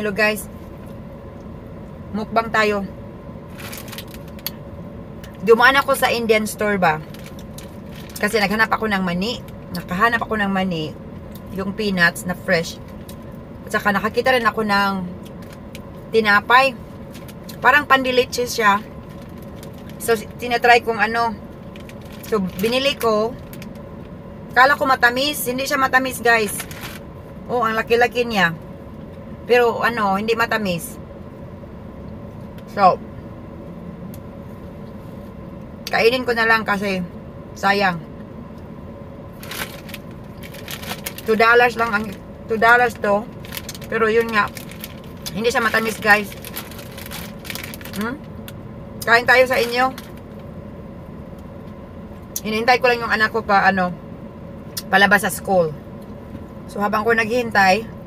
Hello guys. Mukbang tayo. Dumaan ako sa Indian store ba? Kasi naghanap ako ng mani. Nakahanap ako ng mani. Yung peanuts na fresh. At saka nakakita rin ako ng tinapay. Parang pandileche siya. So, tinatry kong ano. So, binili ko. Kala ko matamis. Hindi siya matamis guys. Oh, ang laki-laki niya. Pero ano, hindi matamis. So, kainin ko na lang kasi sayang. $2 lang ang $2 to. Pero yun nga, hindi siya matamis guys. Kain tayo sa inyo. Hinihintay ko lang yung anak ko pa palabas sa school. So habang ko naghihintay,